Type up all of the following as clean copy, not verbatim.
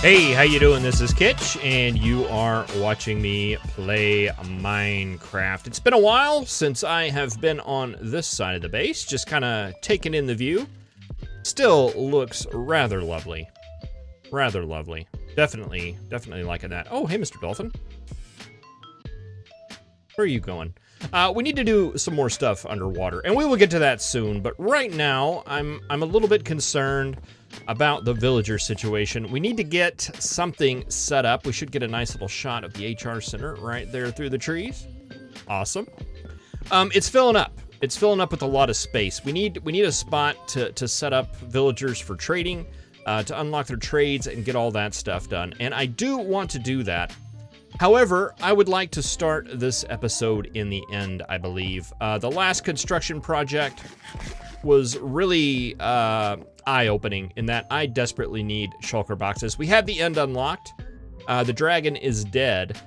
Hey, how you doing? This is Kitch, and you are watching me play Minecraft. It's been a while since I have been on this side of the base, just kind of taking in the view. Still looks rather lovely. Rather lovely. Definitely liking that. Oh, hey, Mr. Dolphin. Where are you going? We need to do some more stuff underwater, and we will get to that soon, but right now, I'm a little bit concerned about the villager situation. We need to get something set up. We should get a nice little shot of the HR center right there through the trees. Awesome. It's filling up. It's filling up with a lot of space. We need a spot to set up villagers for trading, to unlock their trades and get all that stuff done. And I do want to do that. However, I would like to start this episode in the end, I believe. The last construction project was really eye-opening in that I desperately need shulker boxes. We have the end unlocked. The dragon is dead.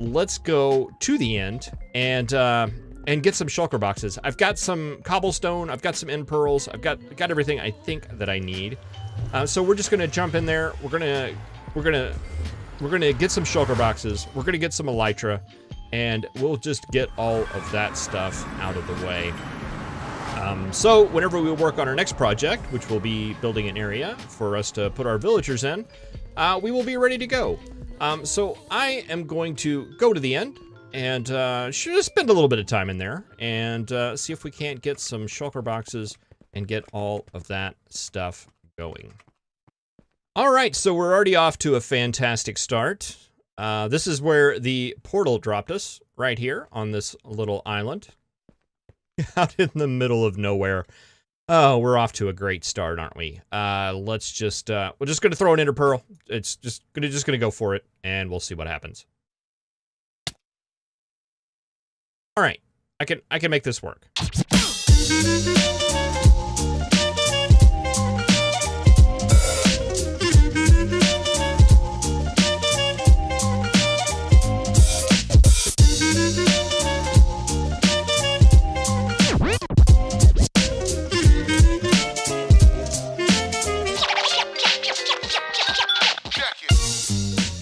Let's go to the end and get some shulker boxes. I've got some cobblestone. I've got some end pearls. I've got everything I think that I need. So we're just gonna jump in there. We're gonna get some shulker boxes. We're gonna get some elytra, and we'll just get all of that stuff out of the way. So whenever we work on our next project, which will be building an area for us to put our villagers in, we will be ready to go. So I am going to go to the end and should spend a little bit of time in there and see if we can't get some shulker boxes and get all of that stuff going. All right, so we're already off to a fantastic start. This is where the portal dropped us, right here on this little island. Out in the middle of nowhere. Oh, we're off to a great start, aren't we? Let's just, we're just gonna throw an ender pearl. It's just gonna go for it, and we'll see what happens. All right, I can make this work.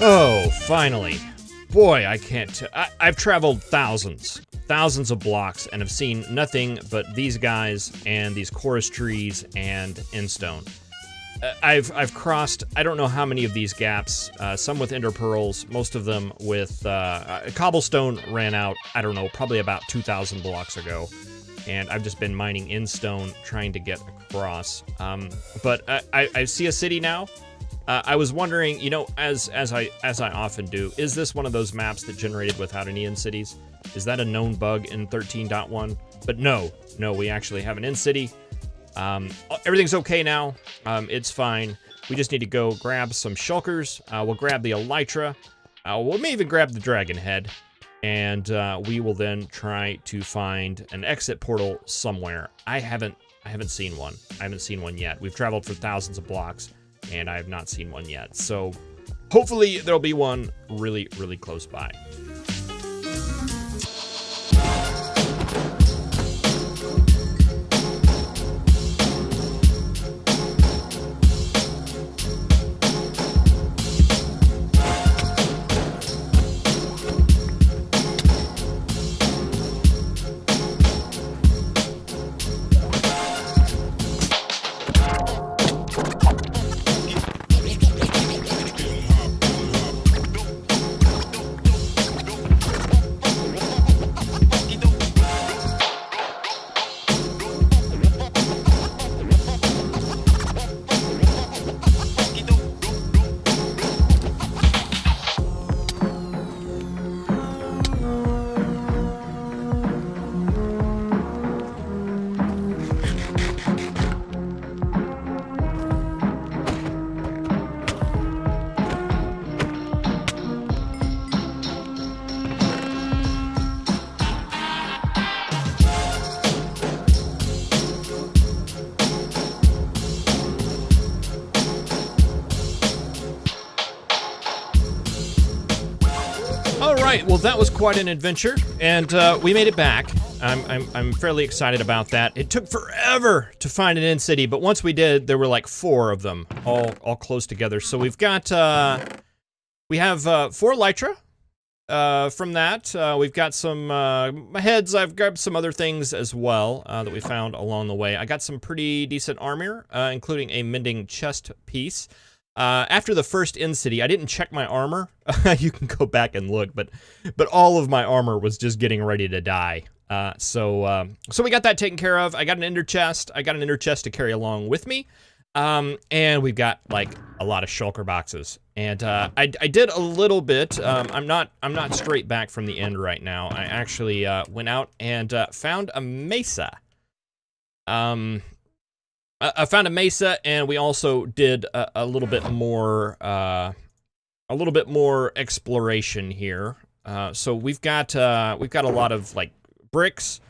Oh, finally. Boy, I can't I've traveled thousands of blocks and have seen nothing but these guys and these chorus trees and endstone. I've crossed, I don't know how many of these gaps, some with ender pearls, most of them with, cobblestone ran out, I don't know, probably about 2,000 blocks ago. And I've just been mining endstone trying to get across. But I see a city now. I was wondering, you know, as I often do, is this one of those maps that generated without any end cities? Is that a known bug in 13.1? But no, we actually have an end city. Everything's okay now. It's fine. We just need to go grab some shulkers. We'll grab the elytra. We may even grab the dragon head. And we will then try to find an exit portal somewhere. I haven't seen one. I haven't seen one yet. We've traveled for thousands of blocks, and I have not seen one yet. So hopefully there'll be one really, really close by. All right, well, that was quite an adventure, and we made it back. I'm fairly excited about that. It took forever to find an end city, but once we did, there were like 4 of them, all close together. So we've got, we have 4 Elytra. From that, we've got some heads. I've grabbed some other things as well that we found along the way. I got some pretty decent armor, including a mending chest piece. After the first end city, I didn't check my armor. You can go back and look, but all of my armor was just getting ready to die. So we got that taken care of. I got an ender chest. I got an ender chest to carry along with me. And we've got like a lot of shulker boxes. And I did a little bit. I'm not straight back from the end right now. I actually went out and found a mesa. I found a mesa, and we also did a little bit more exploration here. So we've got a lot of like bricks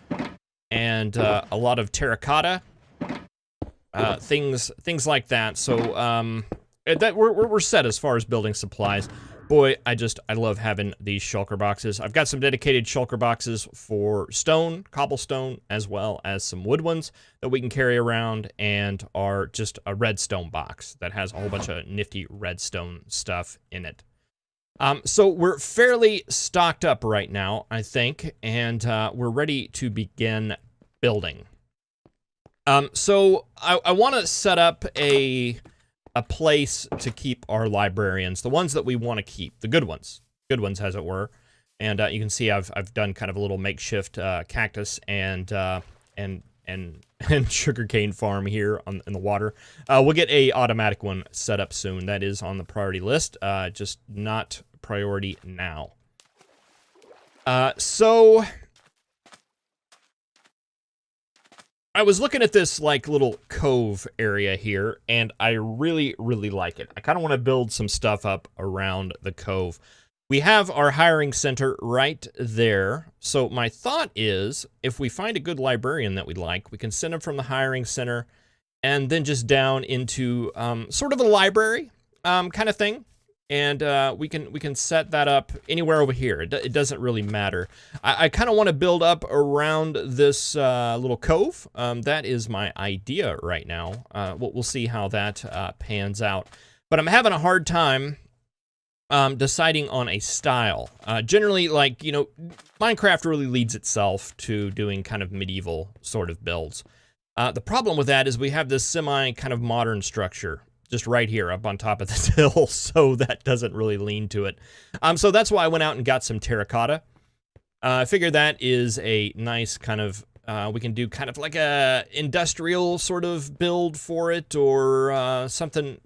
and a lot of terracotta, things like that. So that we're set as far as building supplies. Boy, I love having these shulker boxes. I've got some dedicated shulker boxes for stone, cobblestone, as well as some wood ones that we can carry around, and are just a redstone box that has a whole bunch of nifty redstone stuff in it. So we're fairly stocked up right now, I think, and we're ready to begin building. So I want to set up a place to keep our librarians, the ones that we want to keep, the good ones as it were. And you can see I've done kind of a little makeshift cactus and sugarcane farm here in the water. We'll get a automatic one set up soon. That is on the priority list, just not priority now. So I was looking at this like little cove area here, and I really like it. I kind of want to build some stuff up around the cove. We have our hiring center right there. So my thought is, if we find a good librarian that we'd like, we can send them from the hiring center and then just down into sort of a library kind of thing. And we can set that up anywhere over here. It doesn't really matter. I kind of want to build up around this little cove. That is my idea right now. We'll see how that pans out. But I'm having a hard time deciding on a style. Generally, like, you know, Minecraft really leads itself to doing kind of medieval sort of builds. The problem with that is we have this semi kind of modern structure just right here up on top of this hill, so that doesn't really lean to it. So that's why I went out and got some terracotta. I figure that is a nice kind of, we can do kind of like a industrial sort of build for it, or something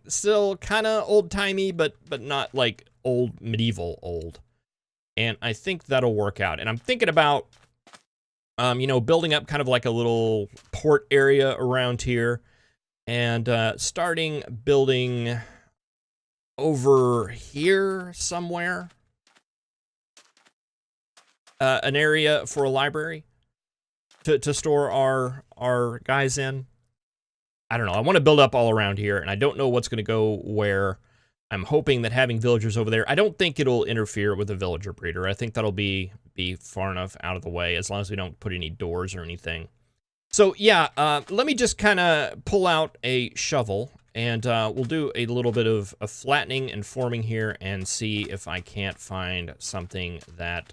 still kind of old-timey, but not like old medieval old. And I think that'll work out. And I'm thinking about, you know, building up kind of like a little port area around here, and starting building over here somewhere, an area for a library to store our guys in. I don't know. I want to build up all around here, and I don't know what's going to go where. I'm hoping that having villagers over there, I don't think it'll interfere with the villager breeder. I think that'll be far enough out of the way, as long as we don't put any doors or anything. So yeah, let me just kind of pull out a shovel, and we'll do a little bit of flattening and forming here, and see if I can't find something that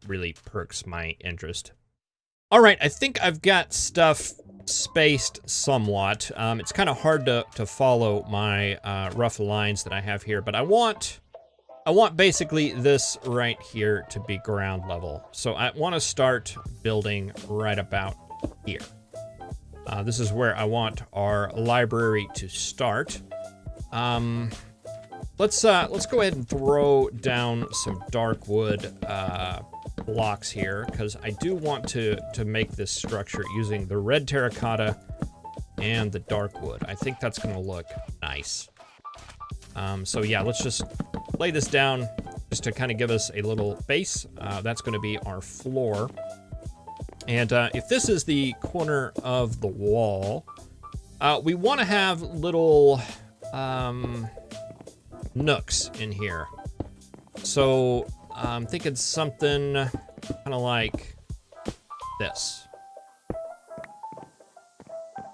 really perks my interest. All right, I think I've got stuff spaced somewhat. It's kind of hard to follow my rough lines that I have here, but I want basically this right here to be ground level. So I want to start building right about here. This is where I want our library to start. Let's go ahead and throw down some dark wood blocks here, because I do want to make this structure using the red terracotta and the dark wood. I think that's going to look nice. So yeah, let's just lay this down just to kind of give us a little base. That's going to be our floor. And if this is the corner of the wall, we want to have little nooks in here. So I'm thinking something kind of like this.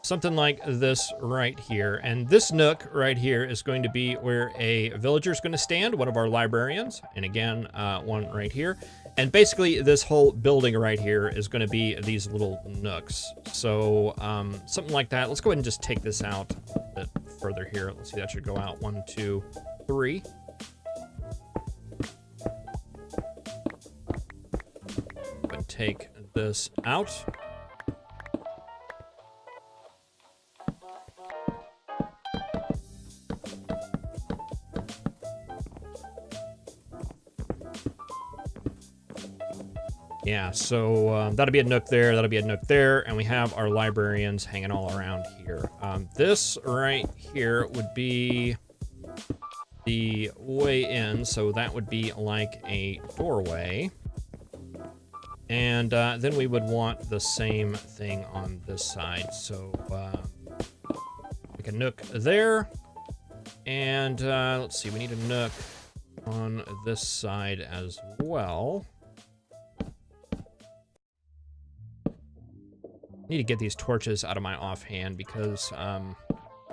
Something like this right here. And this nook right here is going to be where a villager is going to stand, one of our librarians. And again, one right here. And basically this whole building right here is going to be these little nooks. So something like that. Let's go ahead and just take this out a bit further here. Let's see, that should go out 1, 2, 3. But take this out. Yeah, so that'll be a nook there, that'll be a nook there, and we have our librarians hanging all around here. This right here would be the way in, so that would be like a doorway. And then we would want the same thing on this side. So make a nook there. And let's see, we need a nook on this side as well. Need to get these torches out of my offhand because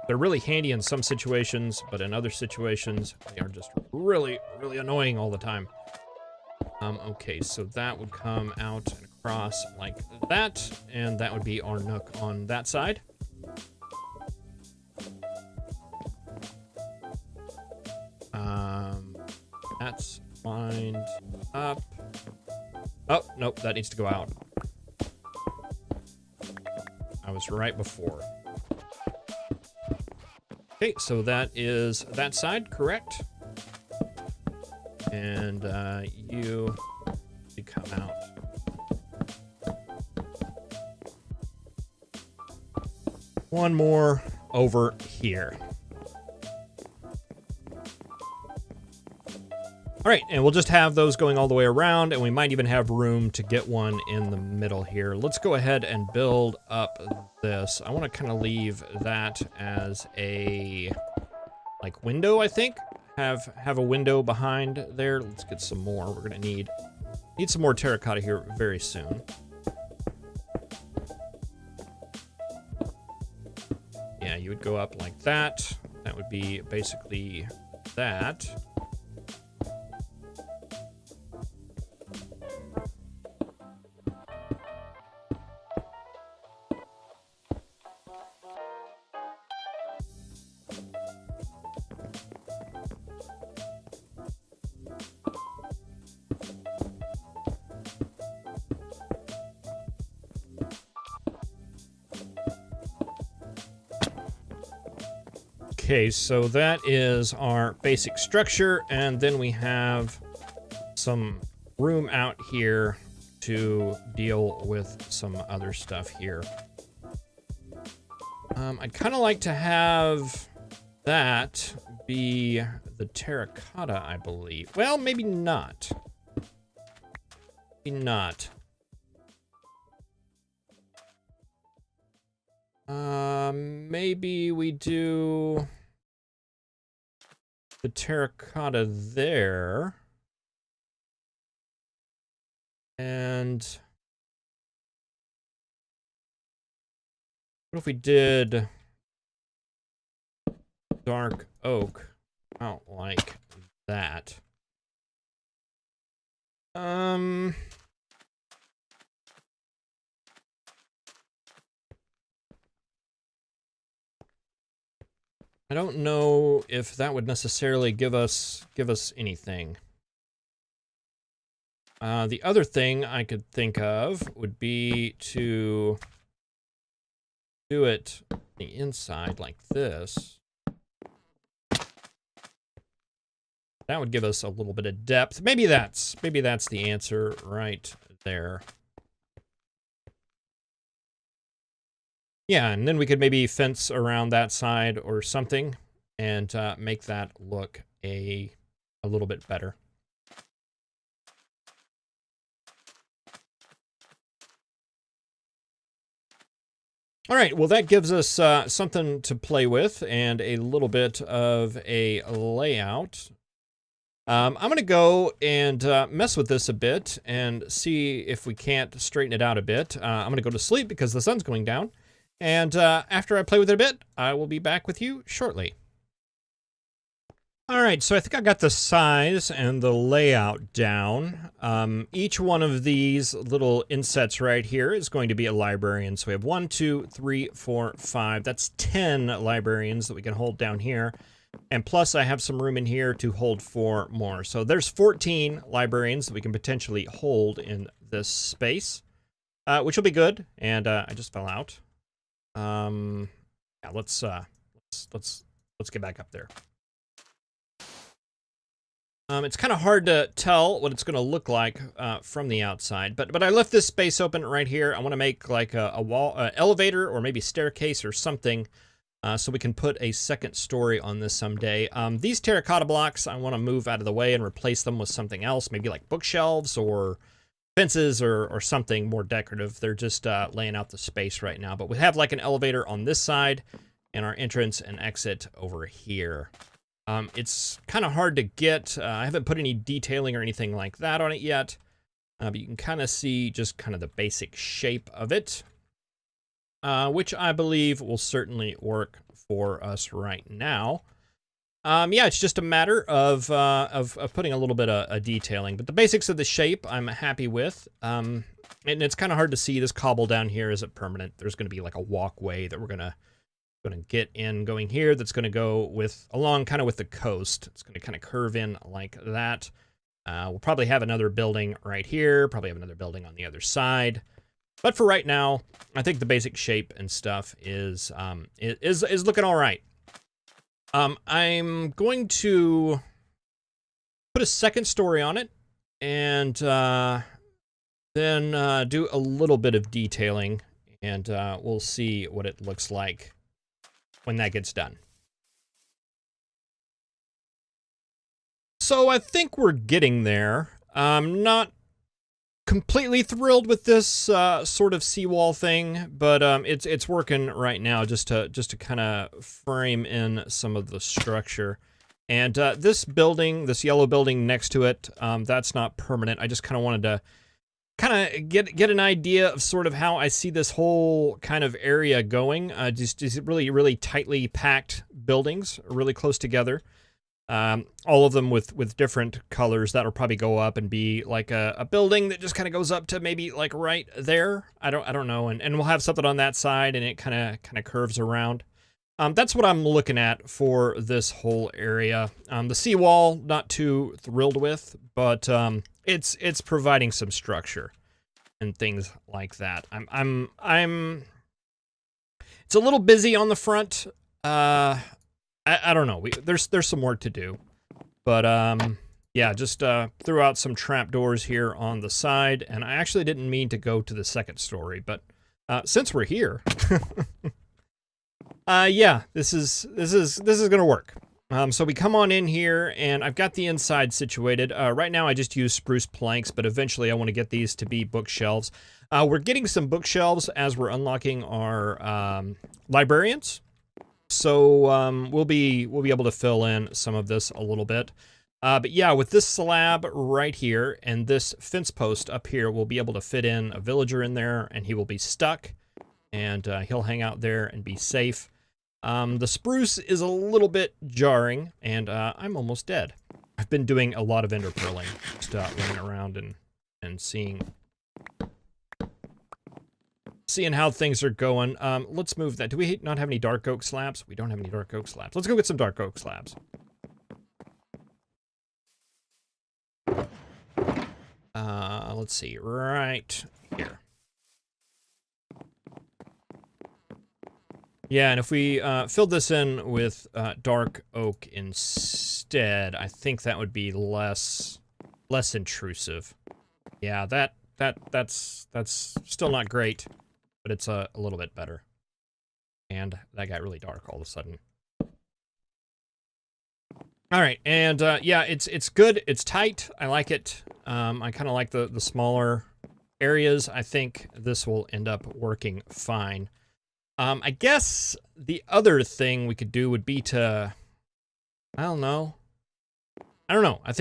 they're really handy in some situations, but in other situations they are just really, really annoying all the time. Okay, so that would come out and across like that, and that would be our nook on that side. That's lined up. Oh, nope, that needs to go out. I was right before. Okay, so that is that side, correct? And you come out. One more over here. All right, and we'll just have those going all the way around, and we might even have room to get one in the middle here. Let's go ahead and build up this. I want to kind of leave that as a, like, window, I think. Have a window behind there. Let's get some more. We're going to need some more terracotta here very soon. Yeah, you would go up like that. That would be basically that. Okay, so that is our basic structure, and then we have some room out here to deal with some other stuff here. I'd kind of like to have that be the terracotta, I believe. Well, maybe not. Maybe not. Maybe we do the terracotta there. And what if we did dark oak out like that? I don't know if that would necessarily give us anything. The other thing I could think of would be to do it on the inside like this. That would give us a little bit of depth. Maybe that's the answer right there. Yeah, and then we could maybe fence around that side or something and make that look a little bit better. All right, well, that gives us something to play with and a little bit of a layout. I'm going to go and mess with this a bit and see if we can't straighten it out a bit. I'm going to go to sleep because the sun's going down. And after I play with it a bit, I will be back with you shortly. All right, so I think I got the size and the layout down. Each one of these little insets right here is going to be a librarian. So we have 1, 2, 3, 4, 5. That's 10 librarians that we can hold down here. And plus I have some room in here to hold 4 more. So there's 14 librarians that we can potentially hold in this space, which will be good. And I just fell out. Yeah, let's get back up there. It's kind of hard to tell what it's going to look like from the outside, but I left this space open right here. I want to make like a wall, elevator, or maybe staircase or something, so we can put a second story on this someday. These terracotta blocks, I want to move out of the way and replace them with something else, maybe like bookshelves or fences or something more decorative. They're just laying out the space right now, but we have like an elevator on this side and our entrance and exit over here. It's kind of hard to get. I haven't put any detailing or anything like that on it yet, but you can kind of see just kind of the basic shape of it, which I believe will certainly work for us right now. Yeah, it's just a matter of putting a little bit of detailing, but the basics of the shape I'm happy with. And it's kind of hard to see this cobble down here. Is it permanent? There's going to be like a walkway that we're going to get in going here that's going to go with along kind of with the coast. It's going to kind of curve in like that. We'll probably have another building right here, probably have another building on the other side. But for right now, I think the basic shape and stuff is looking all right. I'm going to put a second story on it and then do a little bit of detailing, and we'll see what it looks like when that gets done. So I think we're getting there. I'm not completely thrilled with this sort of seawall thing, but it's working right now just to kind of frame in some of the structure. And this building, this yellow building next to it, that's not permanent. I just kind of wanted to kind of get an idea of sort of how I see this whole kind of area going. Just really tightly packed buildings, really close together. All of them with different colors. That'll probably go up and be like a building that just kind of goes up to maybe like right there. I don't know. And we'll have something on that side, and it kind of curves around. That's what I'm looking at for this whole area. The seawall, not too thrilled with, but it's providing some structure and things like that. It's a little busy on the front. I don't know. There's some work to do, but yeah, just threw out some trapdoors here on the side, and I actually didn't mean to go to the second story, but since we're here, yeah, this is gonna work. So we come on in here, and I've got the inside situated. Right now I just use spruce planks, but eventually I want to get these to be bookshelves. We're getting some bookshelves as we're unlocking our librarians. So we'll be able to fill in some of this a little bit. But yeah, with this slab right here and this fence post up here, we'll be able to fit in a villager in there, and he will be stuck, and he'll hang out there and be safe. The spruce is a little bit jarring, and I'm almost dead. I've been doing a lot of ender pearling, just running around and seeing how things are going. Let's move that. Do we not have any dark oak slabs? We don't have any dark oak slabs. Let's go get some dark oak slabs. Let's see, right here. Yeah, and if we filled this in with dark oak instead, I think that would be less intrusive. Yeah, that's still not great, but it's a little bit better. And that got really dark all of a sudden. All right, and yeah, it's good. It's tight. I like it. I kind of like the smaller areas. I think this will end up working fine. I guess the other thing we could do would be to, I don't know, I don't know. I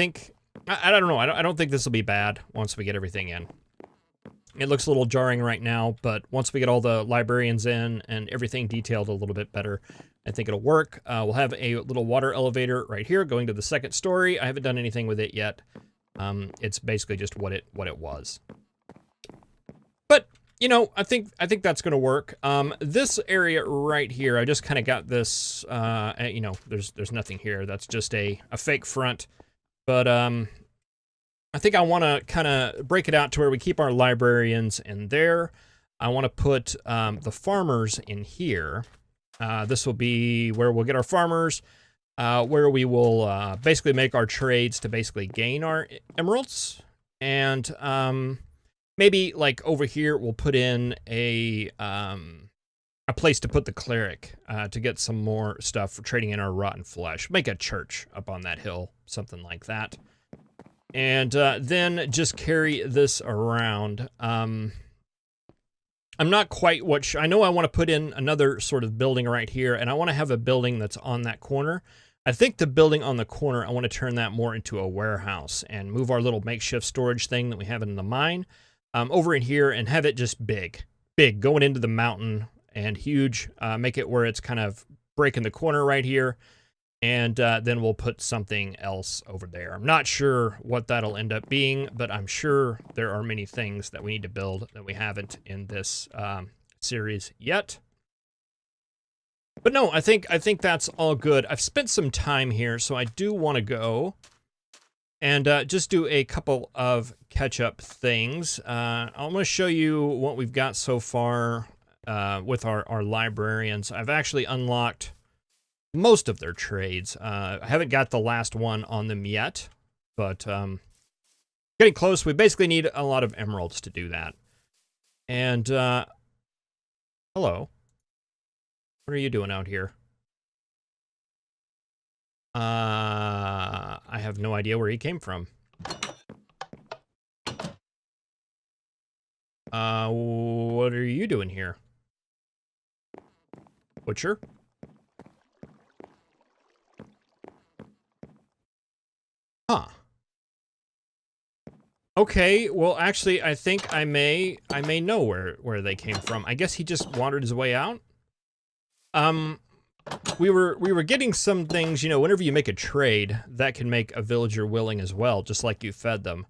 don't know. I don't think this will be bad once we get everything in. It looks a little jarring right now, but once we get all the librarians in and everything detailed a little bit better, I think it'll work. We'll have a little water elevator right here going to the second story. I haven't done anything with it yet. It's basically just what it was. But, you know, I think that's going to work. This area right here, I just kind of got this, you know, there's nothing here. That's just a fake front. But, I think I want to kind of break it out to where we keep our librarians in there. I want to put the farmers in here. This will be where we'll get our farmers, where we will basically make our trades to basically gain our emeralds. And maybe like over here, we'll put in a place to put the cleric to get some more stuff for trading in our rotten flesh. Make a church up on that hill, something like that. And then just carry this around. I'm not quite I know I want to put in another sort of building right here, and I want to have a building that's on that corner. I think the building on the corner, I want to turn that more into a warehouse and move our little makeshift storage thing that we have in the mine over in here and have it just big, going into the mountain and huge. Make it where it's kind of breaking the corner right here. And then we'll put something else over there. I'm not sure what that'll end up being, but I'm sure there are many things that we need to build that we haven't in this series yet. But no, I think that's all good. I've spent some time here, so I do want to go and just do a couple of catch-up things. I'm going to show you what we've got so far with our librarians. I've actually unlocked most of their trades. I haven't got the last one on them yet, but getting close. We basically need a lot of emeralds to do that. And hello, what are you doing out here? I have no idea where he came from. What are you doing here? Butcher? Huh. Okay, well, actually, I think I may know where they came from. I guess he just wandered his way out. We were getting some things, you know, whenever you make a trade, that can make a villager willing as well, just like you fed them.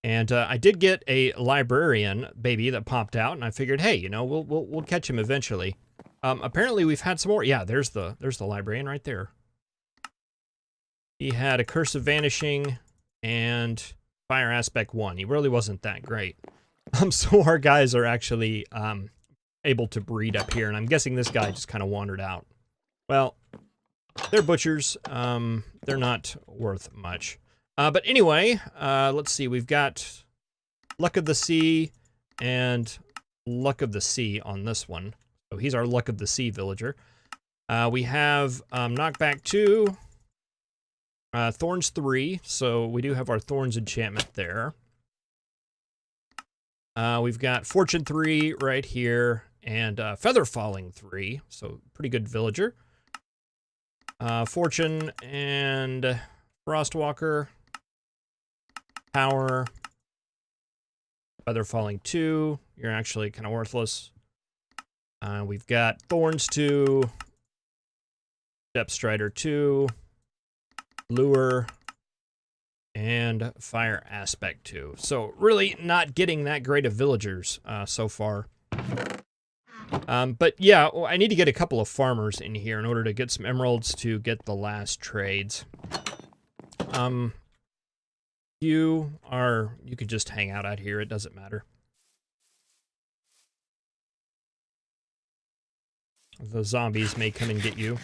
And I did get a librarian baby that popped out, and I figured, hey, you know, we'll catch him eventually. Apparently, we've had some more. Yeah, there's the librarian right there. He had a Curse of Vanishing and Fire Aspect 1. He really wasn't that great. So our guys are actually able to breed up here, and I'm guessing this guy just kind of wandered out. Well, they're butchers. They're not worth much. But anyway, let's see. We've got Luck of the Sea and Luck of the Sea on this one. So he's our Luck of the Sea villager. We have Knockback 2. Thorns 3, so we do have our Thorns enchantment there. We've got Fortune 3 right here, and Feather Falling 3, so pretty good villager. Fortune and Frostwalker, Power, Feather Falling 2, you're actually kind of worthless. We've got Thorns 2, Depth Strider 2, Lure, and Fire Aspect 2. So really not getting that great of villagers so far. But yeah, I need to get a couple of farmers in here in order to get some emeralds to get the last trades. You could just hang out here, it doesn't matter. The zombies may come and get you.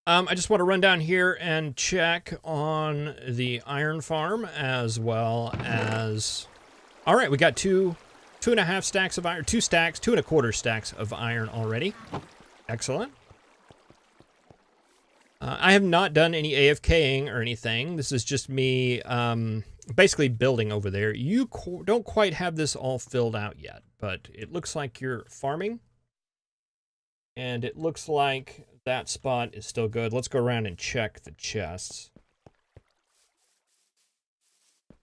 I just want to run down here and check on the iron farm as well as... All right, we got 2.5 stacks of iron, 2 stacks, 2.25 stacks of iron already. Excellent. I have not done any AFKing or anything. This is just me basically building over there. You don't quite have this all filled out yet, but it looks like you're farming. And it looks like that spot is still good. Let's go around and check the chests.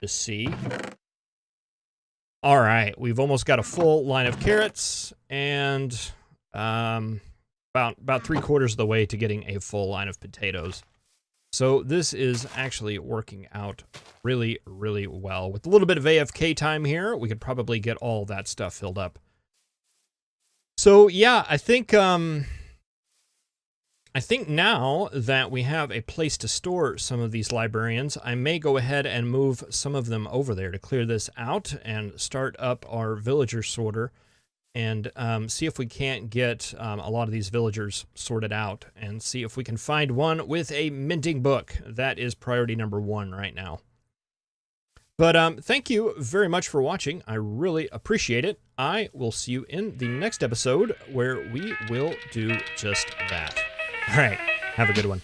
to see. All right, we've almost got a full line of carrots, and about 3/4 of the way to getting a full line of potatoes. So this is actually working out really, really well. With a little bit of AFK time here, we could probably get all that stuff filled up. So yeah, I think now that we have a place to store some of these librarians, I may go ahead and move some of them over there to clear this out and start up our villager sorter and see if we can't get a lot of these villagers sorted out and see if we can find one with a minting book. That is priority number 1 right now. But thank you very much for watching. I really appreciate it. I will see you in the next episode where we will do just that. All right, have a good one.